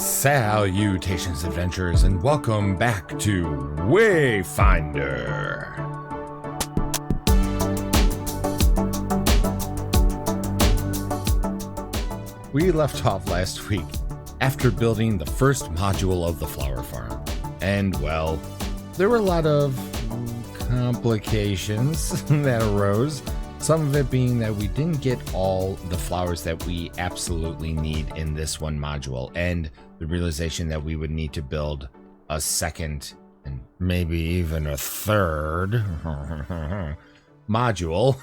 Salutations, adventurers, and welcome back to Wayfinder. We left off last week after building the first module of the flower farm. And, well, there were a lot of complications that arose. Some of it being that we didn't get all the flowers that we absolutely need in this one module, and the realization that we would need to build a second and maybe even a third module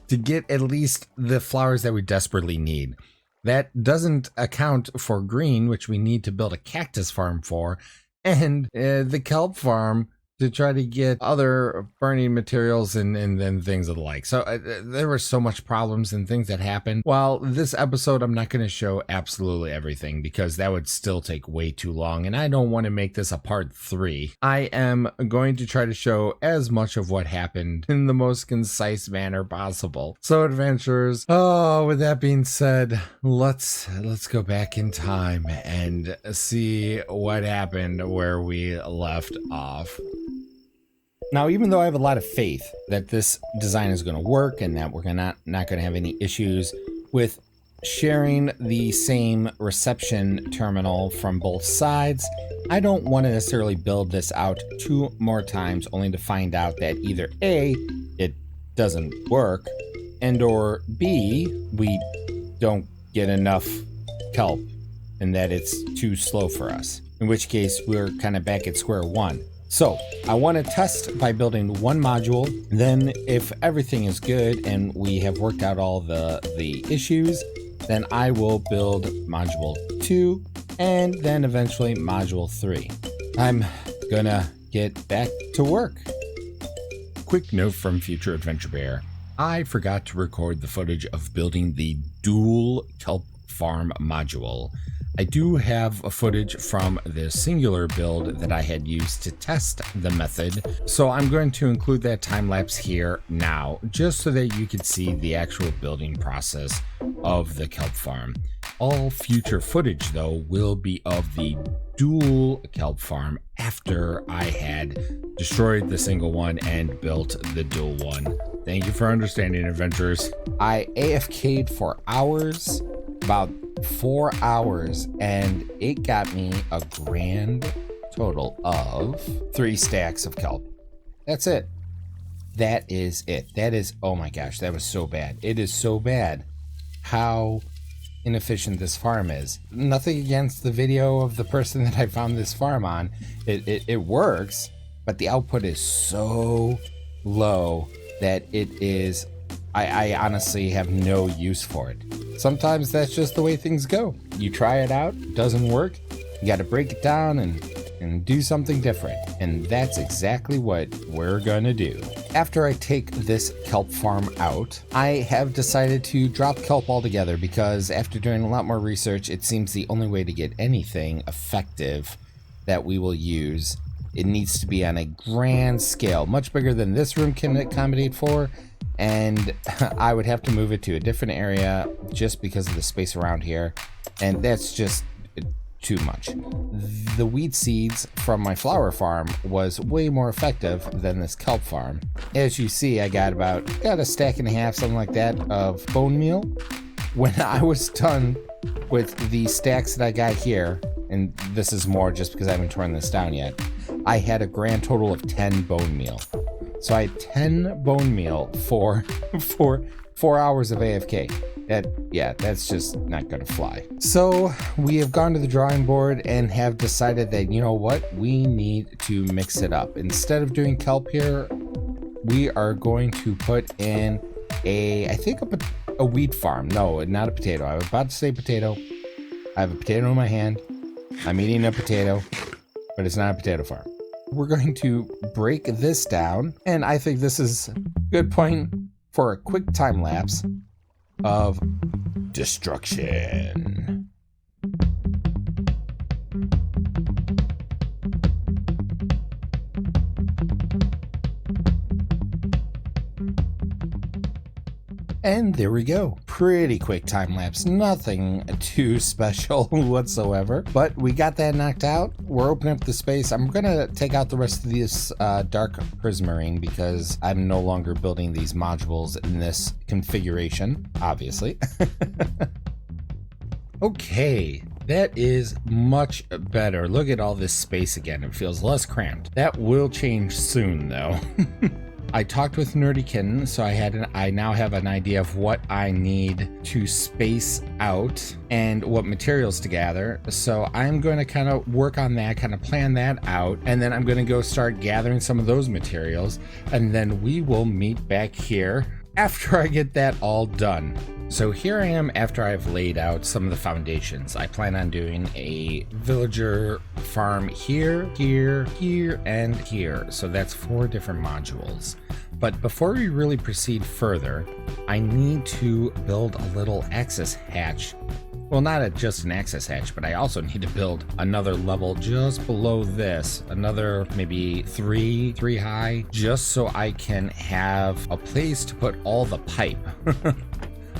to get at least the flowers that we desperately need. That doesn't account for green, which we need to build a cactus farm for, and the kelp farm to try to get other burning materials and then things of the like. So there were so much problems and things that happened. While this episode, I'm not going to show absolutely everything because that would still take way too long. And I don't want to make this a part 3. I am going to try to show as much of what happened in the most concise manner possible. So adventurers, with that being said, let's go back in time and see what happened where we left off. Now, even though I have a lot of faith that this design is going to work and that we're not going to have any issues with sharing the same reception terminal from both sides, I don't want to necessarily build this out 2 more times only to find out that either A, it doesn't work, and or B, we don't get enough kelp and that it's too slow for us, in which case we're kind of back at square one. So I want to test by building one module. Then if everything is good and we have worked out all the issues, then I will build module 2 and then eventually module 3. I'm gonna get back to work. Quick note from Future Adventure Bear. I forgot to record the footage of building the dual kelp farm module. I do have a footage from the singular build that I had used to test the method, so I'm going to include that time lapse here now, just so that you can see the actual building process of the kelp farm. All future footage, though, will be of the dual kelp farm after I had destroyed the single one and built the dual one. Thank you for understanding, adventurers. I AFK'd for hours, about 4 hours, and it got me a grand total of 3 stacks of kelp. That's it. That is it. That is, oh my gosh, that was so bad. It is so bad how inefficient this farm is. Nothing against the video of the person that I found this farm on. It works, but the output is so low that it is, I honestly have no use for it. Sometimes that's just the way things go. You try it out, doesn't work, you got to break it down and do something different. And that's exactly what we're gonna do. After I take this kelp farm out, I have decided to drop kelp altogether because after doing a lot more research, it seems the only way to get anything effective that we will use, it needs to be on a grand scale, much bigger than this room can accommodate for. And I would have to move it to a different area just because of the space around here, and that's just too much. The weed seeds from my flower farm was way more effective than this kelp farm. As you see, I got a stack and a half, something like that, of bone meal. When I was done with the stacks that I got here, and this is more just because I haven't torn this down yet, I had a grand total of 10 bone meal. So I had 10 bone meal for 4 hours of AFK. That's just not gonna fly. So we have gone to the drawing board and have decided that, you know what, we need to mix it up. Instead of doing kelp here, we are going to put in a wheat farm. No, not a potato. I was about to say potato. I have a potato in my hand. I'm eating a potato, but it's not a potato farm. We're going to break this down, and I think this is a good point for a quick time lapse of destruction. And there we go. pretty quick time lapse, nothing too special whatsoever, but we got that knocked out. We're opening up the space. I'm gonna take out the rest of this dark prismarine because I'm no longer building these modules in this configuration, obviously. Okay, that is much better. Look at all this space again. It feels less cramped. That will change soon though. I talked with Nerdykin, so I now have an idea of what I need to space out and what materials to gather. So I'm going to kind of work on that, kind of plan that out, and then I'm going to go start gathering some of those materials, and then we will meet back here after I get that all done. So here I am after I've laid out some of the foundations. I plan on doing a villager farm here, here, here, and here. So that's 4 different modules. But before we really proceed further, I need to build a little access hatch. Well, not just an access hatch, but I also need to build another level just below this, another maybe 3 high, just so I can have a place to put all the pipe.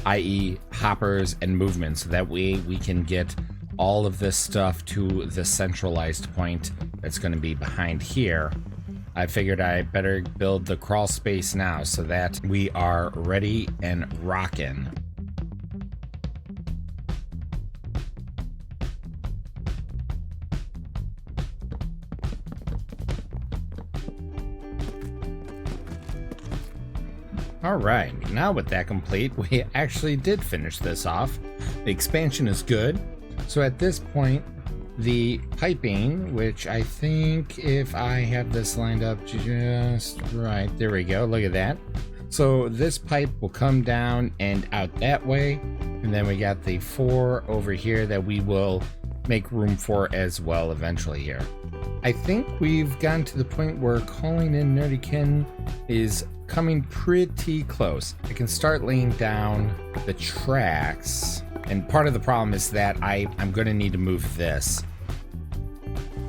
i.e. hoppers and movements, so that way we can get all of this stuff to the centralized point that's going to be behind here. I figured I better build the crawl space now so that we are ready and rockin'. All right, now with that complete, we actually did finish this off. The expansion is good. So at this point, the piping, which I think if I have this lined up just right, there we go, look at that. So this pipe will come down and out that way. And then we got the 4 over here that we will make room for as well eventually here. I think we've gotten to the point where calling in Nerdykin is coming pretty close. I can start laying down the tracks, and part of the problem is that I'm going to need to move this.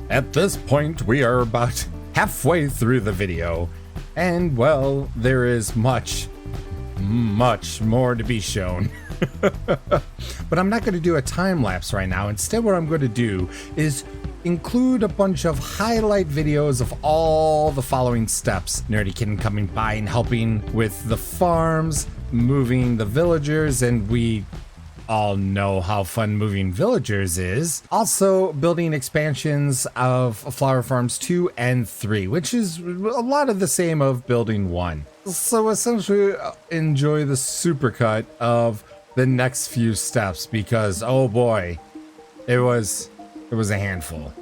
At this point, we are about halfway through the video, and well, there is much more to be shown. But I'm not going to do a time lapse right now. Instead, what I'm going to do is include a bunch of highlight videos of all the following steps. Nerdykin coming by and helping with the farms, moving the villagers, and we all know how fun moving villagers is. Also building expansions of Flower Farms 2 and 3, which is a lot of the same of building 1. So essentially enjoy the supercut of the next few steps because, oh boy, it was a handful.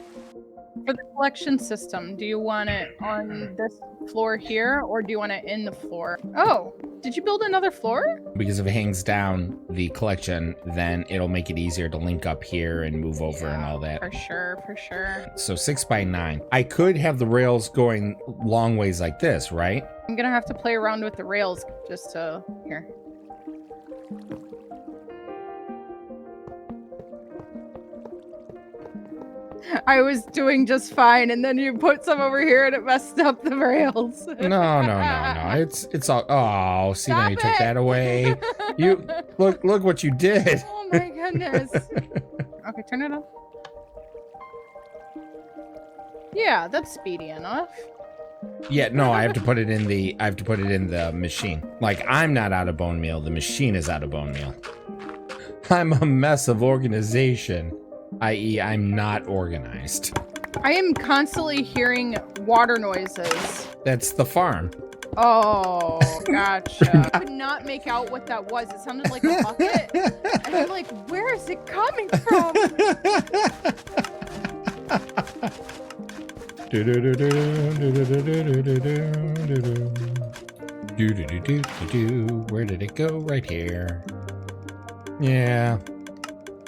For the collection system, do you want it on this floor here, or do you want it in the floor? Oh, did you build another floor? Because if it hangs down the collection, then it'll make it easier to link up here and move over and all that. For sure. So 6 by 9. I could have the rails going long ways like this, right? I'm gonna have to play around with the rails just to here. I was doing just fine, and then you put some over here, and it messed up the rails. No. It's all. Oh, see, now you took that away. You look what you did. Oh my goodness. Okay, turn it on. Yeah, that's speedy enough. Yeah, no, I have to put it in the machine. Like, I'm not out of bone meal. The machine is out of bone meal. I'm a mess of organization. i.e. I'm not organized. I am constantly hearing water noises. That's the farm. Oh, gotcha. I could not make out what that was. It sounded like a bucket. And I'm like, where is it coming from? Where did it go? Right here. Yeah.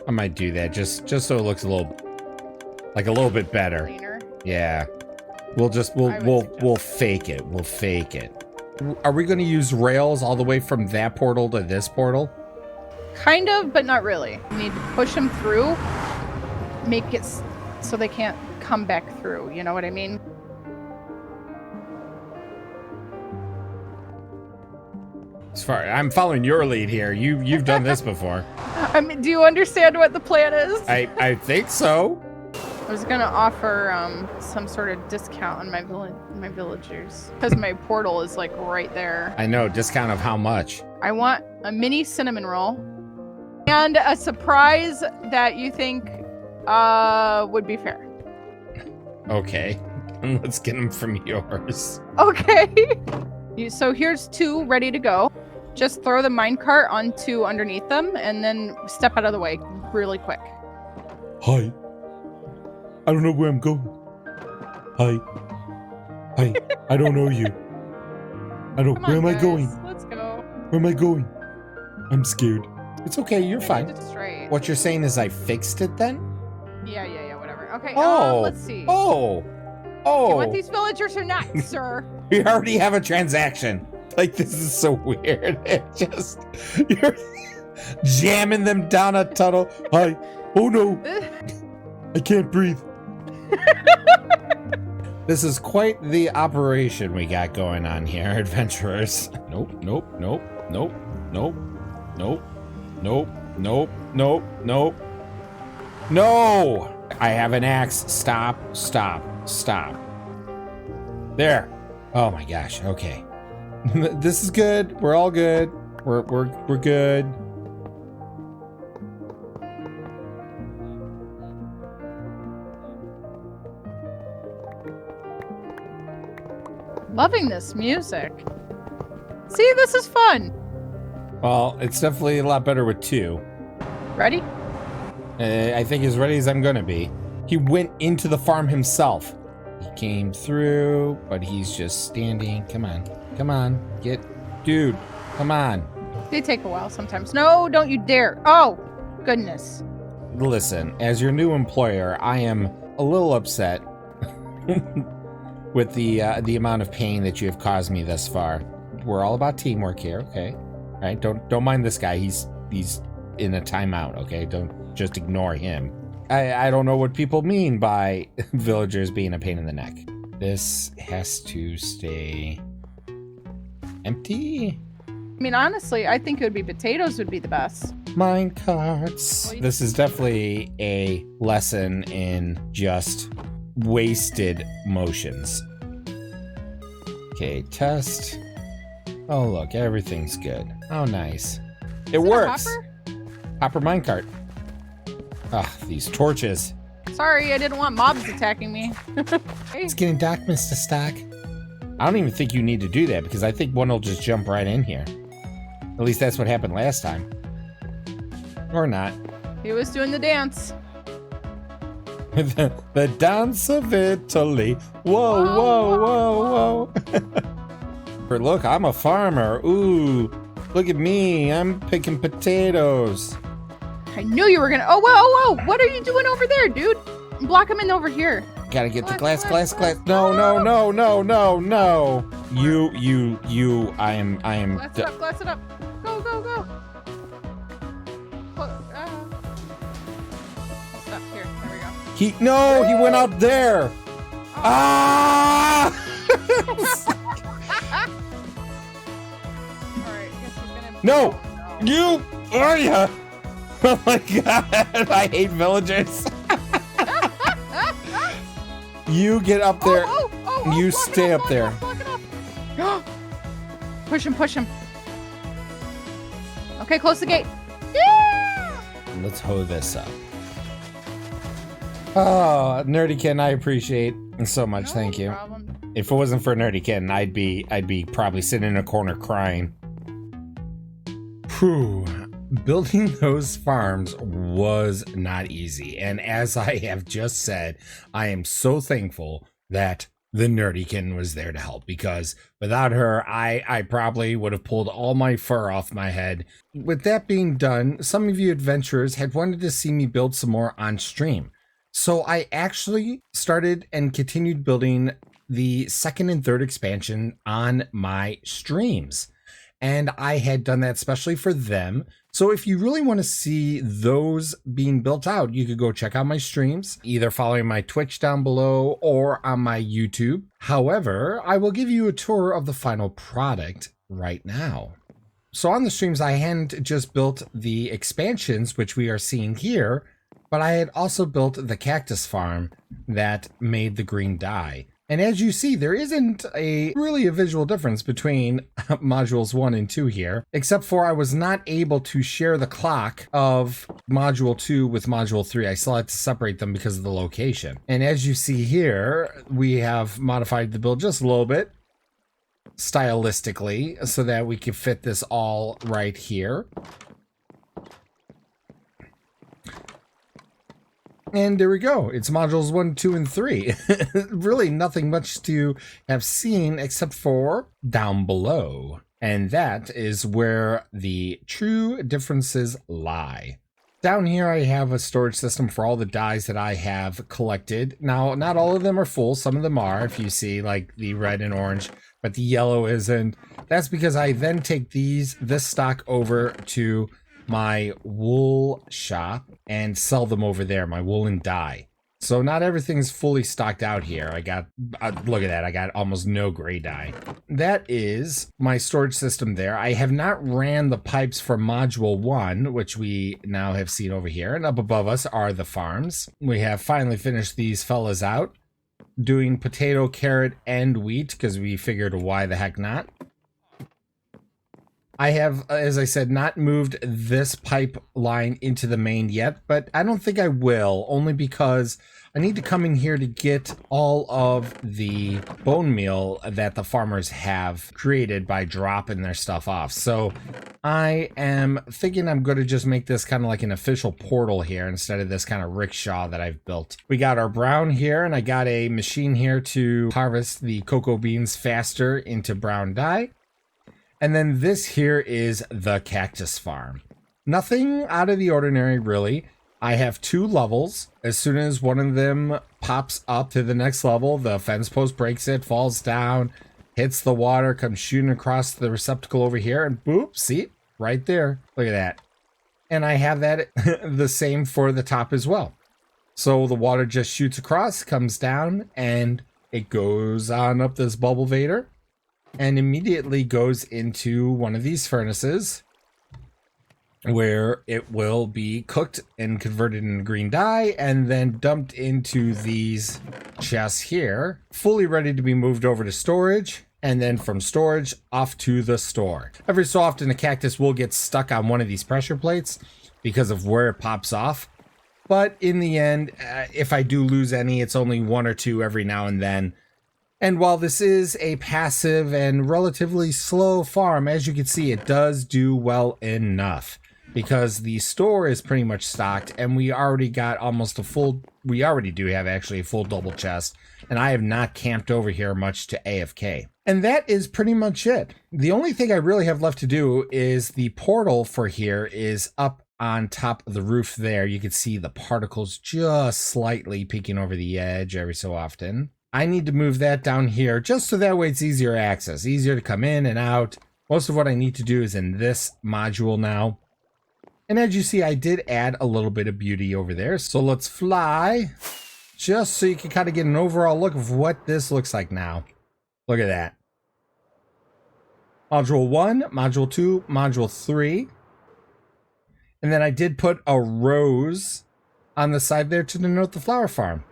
I might do that just so it looks a little bit better. Cleaner. Yeah. We'll fake it. We'll fake it. Are we going to use rails all the way from that portal to this portal? Kind of, but not really. You need to push them through, make it so they can't come back through. You know what I mean? I'm following your lead here. You've done this before. I mean, do you understand what the plan is? I think so. I was gonna offer some sort of discount on my villagers because my portal is like right there. I know. Discount of how much? I want a mini cinnamon roll and a surprise that you think would be fair. Okay. Let's get them from yours. Okay. So here's 2 ready to go. Just throw the minecart onto underneath them and then step out of the way really quick. Hi. I don't know where I'm going. Hi. Hi. I don't know you. I don't. Come on, Where am I guys. going? Let's go. Where am I going? I'm scared. It's okay. You're fine. Just straight. What you're saying is I fixed it then? Yeah, whatever. Okay, Oh. let's see. Oh. Do you want these villagers or not, sir? We already have a transaction. Like, this is so weird. You're jamming them down a tunnel. Hi. Oh no. I can't breathe. This is quite the operation we got going on here, adventurers. Nope. No! I have an axe. Stop. There. Oh my gosh. Okay. This is good. We're all good. We're good. Loving this music. See, this is fun. Well, it's definitely a lot better with 2. Ready? I think as ready as I'm gonna be. He went into the farm himself. He came through, but he's just standing. Come on. Dude, come on. They take a while sometimes. No, don't you dare. Oh, goodness. Listen, as your new employer, I am a little upset with the amount of pain that you have caused me thus far. We're all about teamwork here, okay? All right, don't mind this guy. He's in a timeout, okay? Don't just ignore him. I don't know what people mean by villagers being a pain in the neck. This has to stay empty. I mean, honestly, I think it would be potatoes would be the best. Mine carts. This is definitely a lesson in just wasted motions. Okay, test. Oh, look, everything's good. Oh, nice. It works. Hopper minecart. Ah, these torches. Sorry, I didn't want mobs attacking me. Hey. It's getting dark, Mr. Stark. I don't even think you need to do that because I think one will just jump right in here. At least that's what happened last time. Or not. He was doing the dance. The dance of Italy. Whoa. Or look, I'm a farmer. Ooh, look at me. I'm picking potatoes. I knew you were gonna. Oh, whoa. What are you doing over there, dude? Block him in over here. Gotta get the glass. Glass. No. You. I am. Glass it up. Go. Stop here. There we go. He went out there. Oh. Ah! Alright, I guess he's gonna. No! Oh, You are ya? Oh my god, I hate villagers. You get up there. You stay up there. Block it off. Push him. Okay, close the gate. Yeah! Let's hoe this up. Oh, Nerdykin, I appreciate it so much. Thank you. Problem. If it wasn't for Nerdykin, I'd be probably sitting in a corner crying. Whew. Building those farms was not easy. And as I have just said, I am so thankful that the Nerdykin was there to help, because without her, I probably would have pulled all my fur off my head. With that being done, some of you adventurers had wanted to see me build some more on stream. So I actually started and continued building the 2nd and 3rd expansion on my streams. And I had done that especially for them. So if you really want to see those being built out, you could go check out my streams, either following my Twitch down below or on my YouTube. However, I will give you a tour of the final product right now. So on the streams, I hadn't just built the expansions, which we are seeing here, but I had also built the cactus farm that made the green dye. And as you see, there isn't really a visual difference between modules 1 and 2 here, except for I was not able to share the clock of module 2 with module 3. I still had to separate them because of the location. And as you see here, we have modified the build just a little bit stylistically so that we can fit this all right here. And there we go. It's modules 1, 2, and 3. Really nothing much to have seen except for down below. And that is where the true differences lie. Down here I have a storage system for all the dyes that I have collected. Now, not all of them are full. Some of them are, if you see, like the red and orange, but the yellow isn't. That's because I then take this stock over to my wool shop and sell them over there, my wool and dye. So not everything's fully stocked out here. I got, look at that, I got almost no gray dye. That is my storage system there. I have not ran the pipes for module 1, which we now have seen over here. And up above us are the farms. We have finally finished these fellas out, doing potato, carrot, and wheat, because we figured why the heck not. I have, as I said, not moved this pipeline into the main yet, but I don't think I will, only because I need to come in here to get all of the bone meal that the farmers have created by dropping their stuff off. So I am thinking I'm going to just make this kind of like an official portal here instead of this kind of rickshaw that I've built. We got our brown here, and I got a machine here to harvest the cocoa beans faster into brown dye. And then this here is the cactus farm. Nothing out of the ordinary, really. I have 2 levels. As soon as one of them pops up to the next level, the fence post breaks it, falls down, hits the water, comes shooting across the receptacle over here, and boop, see? Right there. Look at that. And I have that the same for the top as well. So the water just shoots across, comes down, and it goes on up this bubble vader, and immediately goes into one of these furnaces where it will be cooked and converted into green dye and then dumped into these chests here, fully ready to be moved over to storage, and then from storage off to the store. Every so often a cactus will get stuck on one of these pressure plates because of where it pops off, but in the end, if I do lose any, it's only 1 or 2 every now and then. And while this is a passive and relatively slow farm, as you can see, it does do well enough because the store is pretty much stocked and we already got almost a full, we already do have actually a full double chest, and I have not camped over here much to AFK. And that is pretty much it. The only thing I really have left to do is the portal for here is up on top of the roof there. You can see the particles just slightly peeking over the edge every so often. I need to move that down here just so that way it's easier access, easier to come in and out. Most of what I need to do is in this module now. And as you see, I did add a little bit of beauty over there. So let's fly just so you can kind of get an overall look of what this looks like now. Look at that. Module 1, Module 2, Module 3. And then I did put a rose on the side there to denote the flower farm.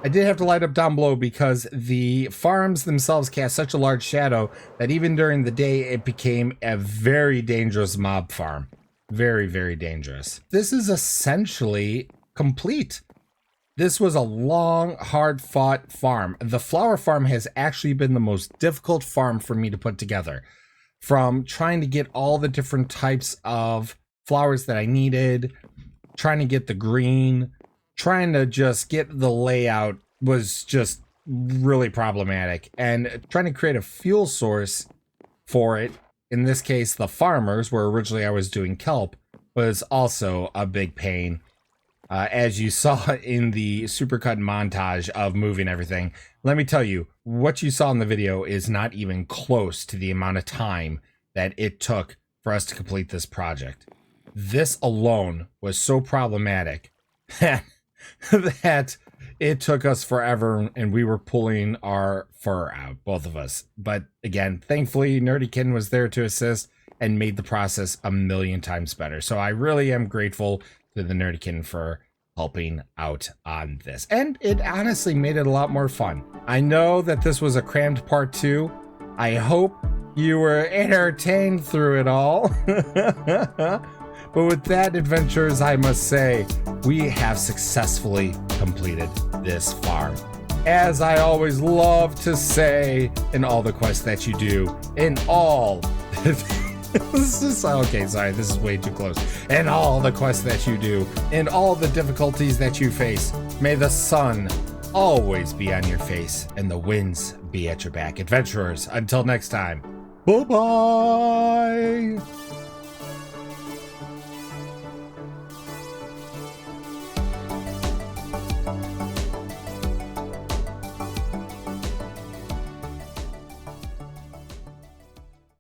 I did have to light up down below because the farms themselves cast such a large shadow that even during the day it became a very dangerous mob farm. Very, very dangerous. This is essentially complete. This was a long, hard-fought farm. The flower farm has actually been the most difficult farm for me to put together. From trying to get all the different types of flowers that I needed, trying to get the green, trying to just get the layout was just really problematic, and trying to create a fuel source for it, in this case the farmers, where originally I was doing kelp, was also a big pain. As you saw in the supercut montage of moving everything, let me tell you, what you saw in the video is not even close to the amount of time that it took for us to complete this project. This alone was so problematic that it took us forever and we were pulling our fur out, both of us. But again, thankfully Nerdykin was there to assist, and made the process a million times better. So I really am grateful to the Nerdykin for helping out on this. And it honestly made it a lot more fun. I know that this was a crammed part 2. I hope you were entertained through it all. But with that, adventurers, I must say, we have successfully completed this farm. As I always love to say, in all the quests that you do, in all... this is way too close. In all the quests that you do, in all the difficulties that you face, may the sun always be on your face and the winds be at your back. Adventurers, until next time, bye-bye!